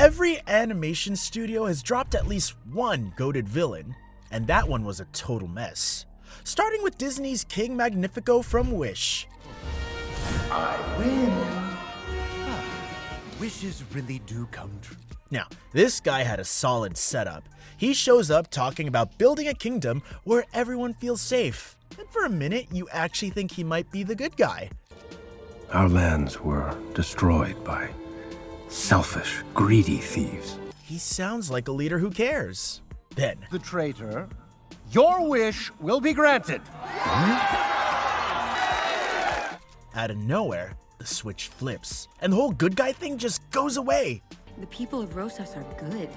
Every animation studio has dropped at least one goated villain, and that one was a total mess. Starting with Disney's King Magnifico from Wish. I win. Wishes really do come true. Now, this guy had a solid setup. He shows up talking about building a kingdom where everyone feels safe. And for a minute, you actually think he might be the good guy. Our lands were destroyed by selfish, greedy thieves. He sounds like a leader who cares. Then, The traitor, your wish will be granted. out of nowhere, the switch flips, and the whole good guy thing just goes away. The people of Rosas are good.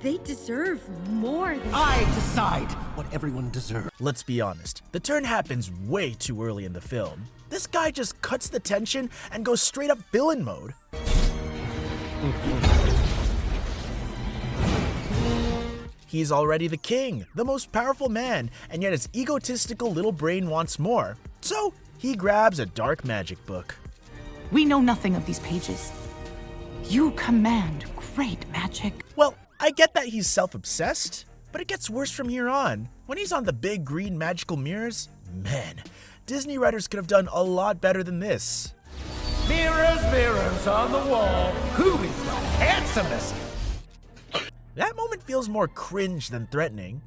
They deserve more than... I decide what everyone deserves. Let's be honest, the turn happens way too early in the film. This guy just cuts the tension and goes straight up villain mode. He's already the king, the most powerful man, and yet his egotistical little brain wants more. So he grabs a dark magic book. We know nothing of these pages. You command great magic. Well, I get that he's self-obsessed, but it gets worse from here on. When he's on the big green magical mirrors, man, Disney writers could have done a lot better than this. Mirrors, mirrors on the wall, who is the handsomest? That moment feels more cringe than threatening.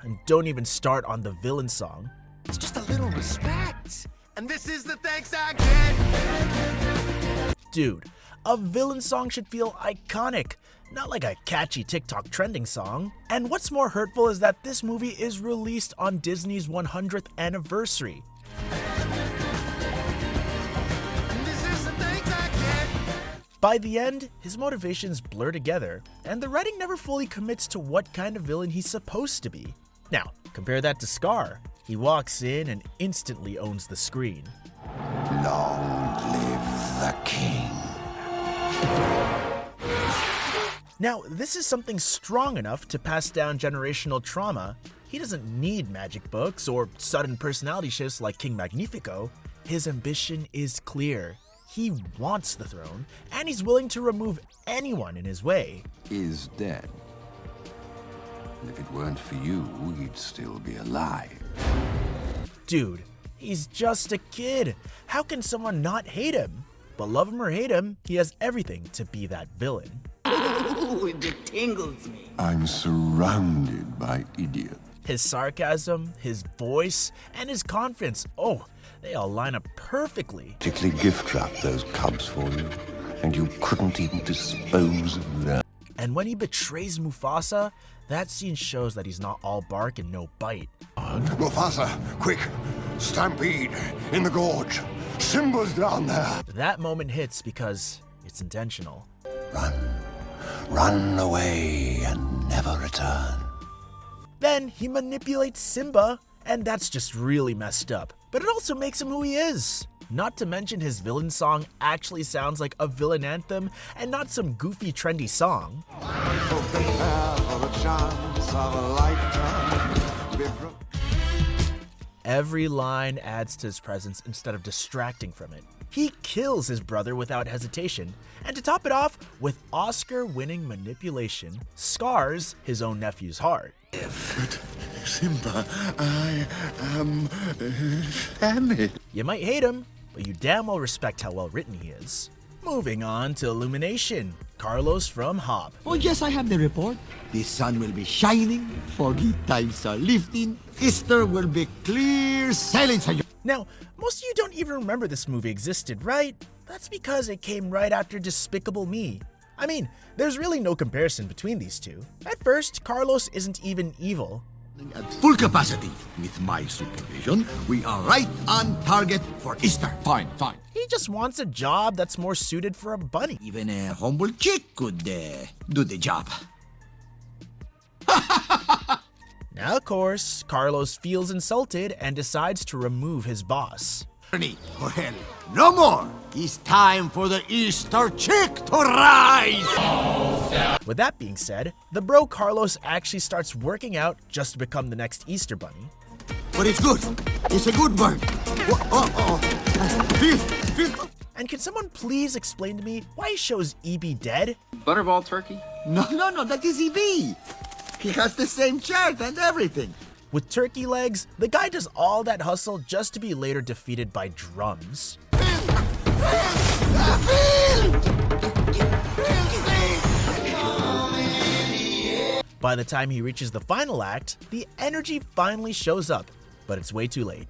And don't even start on the villain song. It's just a little respect. And this is the thanks I get. Dude, a villain song should feel iconic, not like a catchy TikTok trending song. And what's more hurtful is that this movie is released on Disney's 100th anniversary. And this is the thanks I get. By the end, his motivations blur together, and the writing never fully commits to what kind of villain he's supposed to be. Now, compare that to Scar. He walks in and instantly owns the screen. Long live the king. Now, this is something strong enough to pass down generational trauma. He doesn't need magic books or sudden personality shifts like King Magnifico. His ambition is clear. He wants the throne, and he's willing to remove anyone in his way. Is dead. And if it weren't for you, he'd still be alive. Dude, he's just a kid. How can someone not hate him? But love him or hate him, he has everything to be that villain. Ooh, it tingles me. I'm surrounded by idiots. His sarcasm, his voice, and his confidence, oh, they all line up perfectly. Particularly gift wrapped those cubs for you, and you couldn't even dispose of them. And when he betrays Mufasa, that scene shows that he's not all bark and no bite. Mufasa, quick! Stampede in the gorge. Simba's down there. That moment hits because it's intentional. Run. Run away and never return. Then he manipulates Simba, and that's just really messed up. But it also makes him who he is. Not to mention his villain song actually sounds like a villain anthem and not some goofy trendy song. Every line adds to his presence instead of distracting from it. He kills his brother without hesitation, and to top it off, with Oscar-winning manipulation, scars his own nephew's heart. But, Simba, I am Shen. You might hate him, but you damn well respect how well written he is. Moving on to Illumination, Carlos from Hop. Oh, yes, I have the report. The sun will be shining, foggy times are lifting, Easter will be clear sailing. Now, most of you don't even remember this movie existed, right? That's because it came right after Despicable Me. I mean, there's really no comparison between these two. At first, Carlos isn't even evil. At full capacity, with my supervision, we are right on target for Easter. Fine. He just wants a job that's more suited for a bunny. Even a humble chick could do the job. Now, of course, Carlos feels insulted and decides to remove his boss. Well, no more. It's time for the Easter chick to rise. With that being said, the bro Carlos actually starts working out just to become the next Easter bunny. But it's good. It's a good bird. Feel. And can someone please explain to me why he shows EB dead? Butterball turkey? No, that is EB. He has the same chart and everything. With turkey legs, the guy does all that hustle just to be later defeated by drums. By the time he reaches the final act, the energy finally shows up, but it's way too late.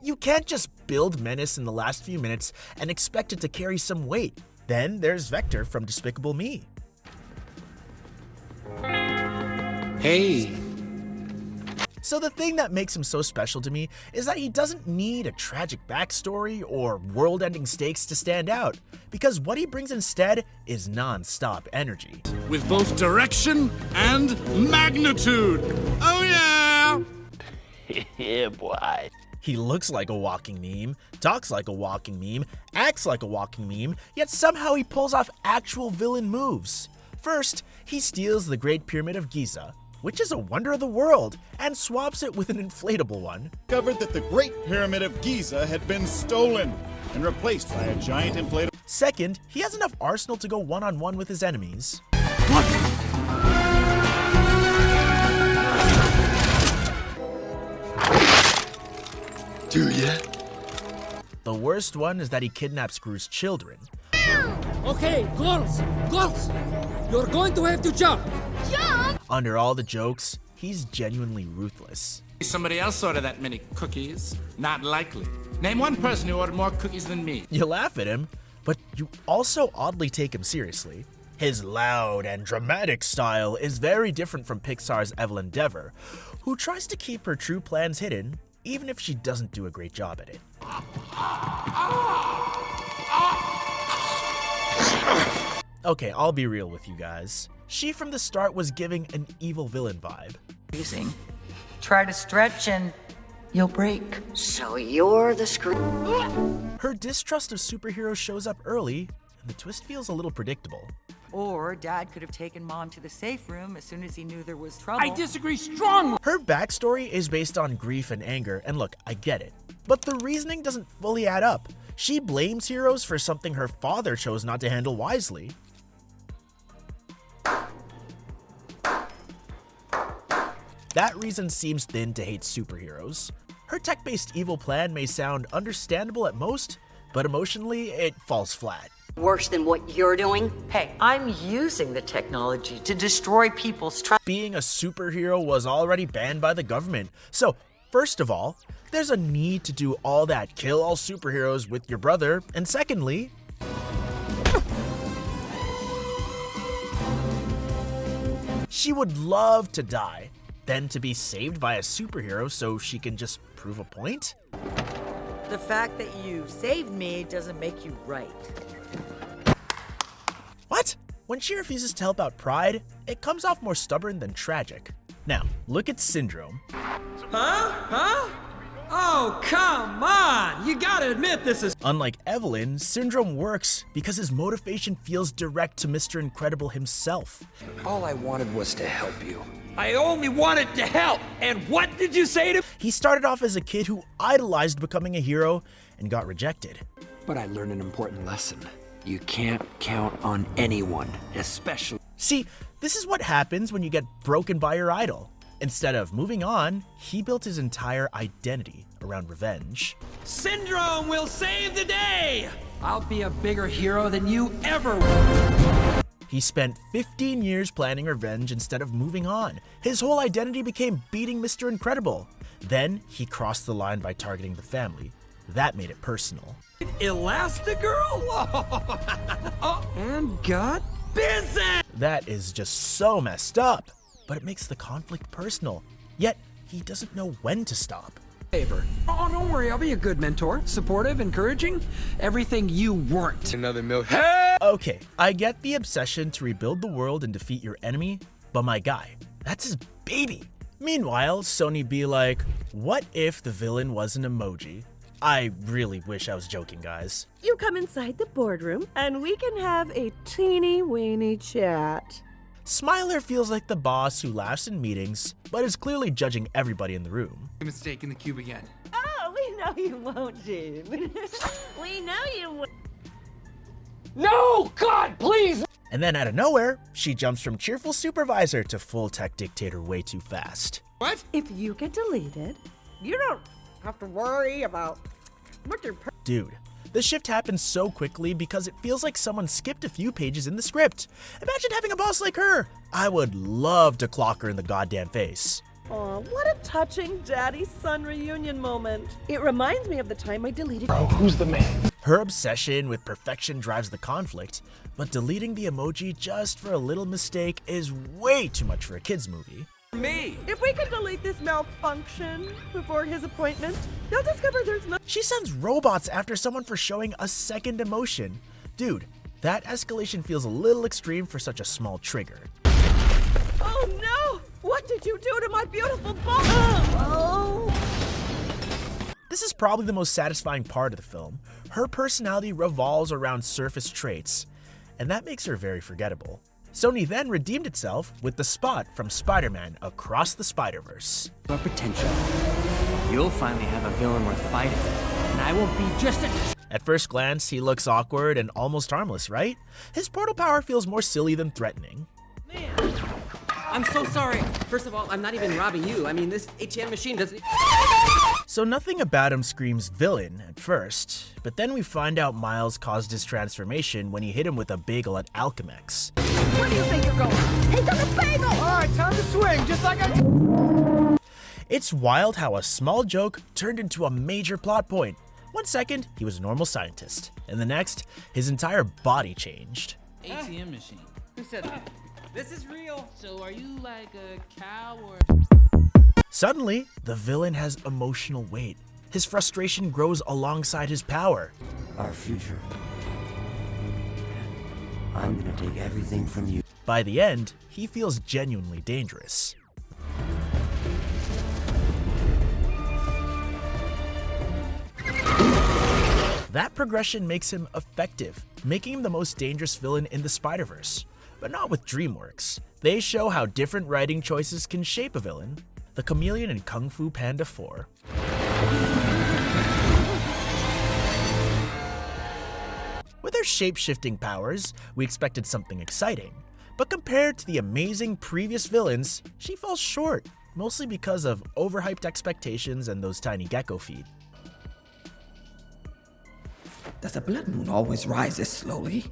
You can't just build menace in the last few minutes and expect it to carry some weight. Then there's Vector from Despicable Me. Hey. So the thing that makes him so special to me is that he doesn't need a tragic backstory or world-ending stakes to stand out, because what he brings instead is non-stop energy. With both direction and magnitude. Oh yeah! Yeah, boy. He looks like a walking meme, talks like a walking meme, acts like a walking meme, yet somehow he pulls off actual villain moves. First, he steals the Great Pyramid of Giza, which is a wonder of the world, and swaps it with an inflatable one. Discovered that the Great Pyramid of Giza had been stolen and replaced by a giant inflatable. Second, he has enough arsenal to go one-on-one with his enemies. Do ya? The worst one is that he kidnaps Gru's children. Okay, girls, you're going to have to jump. Under all the jokes, he's genuinely ruthless. Somebody else ordered that many cookies. Not likely. Name one person who ordered more cookies than me. You laugh at him, but you also oddly take him seriously. His loud and dramatic style is very different from Pixar's Evelyn Deavor, who tries to keep her true plans hidden, even if she doesn't do a great job at it. Okay, I'll be real with you guys. She from the start was giving an evil villain vibe. Try to stretch and you'll break. So you're the screw. Her distrust of superheroes shows up early, and the twist feels a little predictable. Or Dad could have taken Mom to the safe room as soon as he knew there was trouble. I disagree strongly. Her backstory is based on grief and anger, and look, I get it. But the reasoning doesn't fully add up. She blames heroes for something her father chose not to handle wisely. That reason seems thin to hate superheroes. Her tech-based evil plan may sound understandable at most, but emotionally, it falls flat. Worse than what you're doing? Hey, I'm using the technology to destroy people's trust. Being a superhero was already banned by the government. So, first of all, there's a need to do all that kill all superheroes with your brother, and secondly, she would love to die, then to be saved by a superhero so she can just prove a point? The fact that you saved me doesn't make you right. What? When she refuses to help out Pride, it comes off more stubborn than tragic. Now, look at Syndrome. Huh? Oh, come on! You gotta admit this is... Unlike Evelyn, Syndrome works because his motivation feels direct to Mr. Incredible himself. All I wanted was to help you. I only wanted to help! And what did you say to... He started off as a kid who idolized becoming a hero and got rejected. But I learned an important lesson. You can't count on anyone, especially... See, this is what happens when you get broken by your idol. Instead of moving on, he built his entire identity around revenge. Syndrome will save the day! I'll be a bigger hero than you ever will. He spent 15 years planning revenge instead of moving on. His whole identity became beating Mr. Incredible. Then he crossed the line by targeting the family. That made it personal. Elastigirl? And got busy! That is just so messed up. But it makes the conflict personal. Yet, he doesn't know when to stop. Favor. Oh, don't worry, I'll be a good mentor. Supportive, encouraging, everything you weren't. Another milk. Okay, I get the obsession to rebuild the world and defeat your enemy, but my guy, that's his baby. Meanwhile, Sony be like, what if the villain was an emoji? I really wish I was joking, guys. You come inside the boardroom and we can have a teeny-weeny chat. Smiler feels like the boss who laughs in meetings, but is clearly judging everybody in the room. Mistake in the cube again. Oh, we know you won't, Gene. We know you won't. No! God, please! And then out of nowhere, she jumps from cheerful supervisor to full tech dictator way too fast. What? If you get deleted, you don't have to worry about what your Dude, the shift happens so quickly because it feels like someone skipped a few pages in the script. Imagine having a boss like her. I would love to clock her in the goddamn face. Aw, what a touching daddy-son reunion moment. It reminds me of the time I deleted— Bro, who's the man? Her obsession with perfection drives the conflict, but deleting the emoji just for a little mistake is way too much for a kid's movie. Me! If we could delete this malfunction before his appointment, they'll discover there's no— She sends robots after someone for showing a second emotion. Dude, that escalation feels a little extreme for such a small trigger. Oh no! What did you do to my beautiful ball? Oh! This is probably the most satisfying part of the film. Her personality revolves around surface traits, and that makes her very forgettable. Sony then redeemed itself with the Spot from Spider-Man Across the Spider-Verse. Your potential. You'll finally have a villain worth fighting, and I won't be just a— At first glance, he looks awkward and almost harmless, right? His portal power feels more silly than threatening. I'm so sorry. First of all, I'm not even robbing you. I mean, this ATM machine doesn't— So nothing about him screams villain at first, but then we find out Miles caused his transformation when he hit him with a bagel at Alchemex. Where do you think you're going? He's on a bagel! Alright, time to swing, just like I— It's wild how a small joke turned into a major plot point. One second, he was a normal scientist, and the next, his entire body changed. ATM machine. Who said that? This is real. So are you like a cow or— Suddenly, the villain has emotional weight. His frustration grows alongside his power. Our future. I'm gonna take everything from you. By the end, he feels genuinely dangerous. That progression makes him effective, making him the most dangerous villain in the Spider-Verse. But not with DreamWorks. They show how different writing choices can shape a villain. The Chameleon in Kung Fu Panda 4. With her shape-shifting powers, we expected something exciting. But compared to the amazing previous villains, she falls short, mostly because of overhyped expectations and those tiny gecko feet. Does a blood moon always rise this slowly?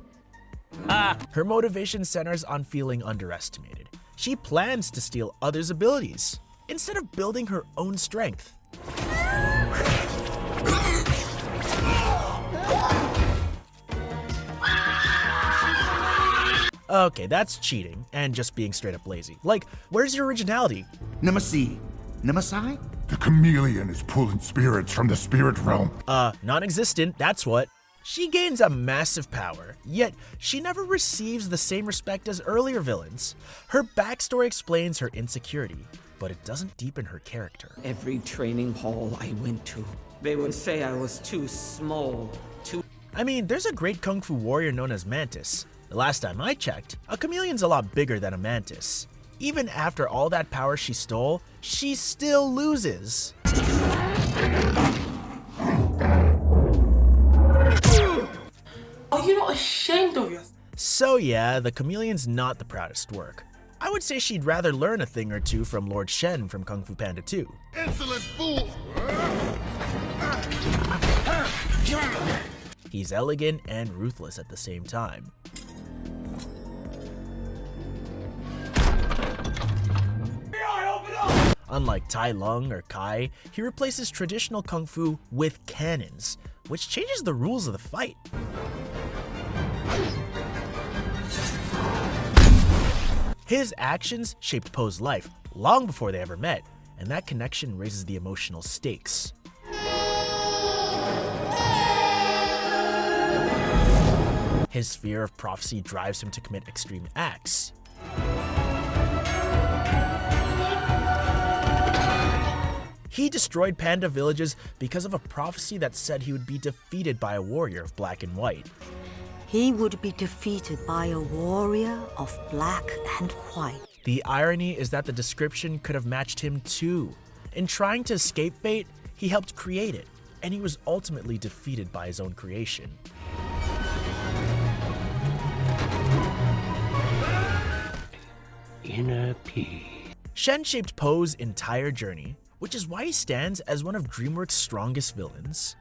Her motivation centers on feeling underestimated. She plans to steal others' abilities, instead of building her own strength. Okay, that's cheating, and just being straight up lazy. Like, where's your originality? Namasi. Namasai? The chameleon is pulling spirits from the spirit realm. Non-existent, that's what. She gains a massive power, yet she never receives the same respect as earlier villains. Her backstory explains her insecurity, but it doesn't deepen her character. Every training hall I went to, they would say I was too small, too— I mean, there's a great kung fu warrior known as Mantis. The last time I checked, a chameleon's a lot bigger than a mantis. Even after all that power she stole, she still loses. Are you not ashamed of yourself? So yeah, the chameleon's not the proudest work. I would say she'd rather learn a thing or two from Lord Shen from Kung Fu Panda 2. Insolent fool! He's elegant and ruthless at the same time. Unlike Tai Lung or Kai, he replaces traditional kung fu with cannons, which changes the rules of the fight. His actions shaped Poe's life long before they ever met, and that connection raises the emotional stakes. His fear of prophecy drives him to commit extreme acts. He destroyed panda villages because of a prophecy that said he would be defeated by a warrior of black and white. he would be defeated by a warrior of black and white. The irony is that the description could have matched him too. In trying to escape fate, he helped create it, and he was ultimately defeated by his own creation. Inner peace. Shen shaped Poe's entire journey, which is why he stands as one of DreamWorks' strongest villains.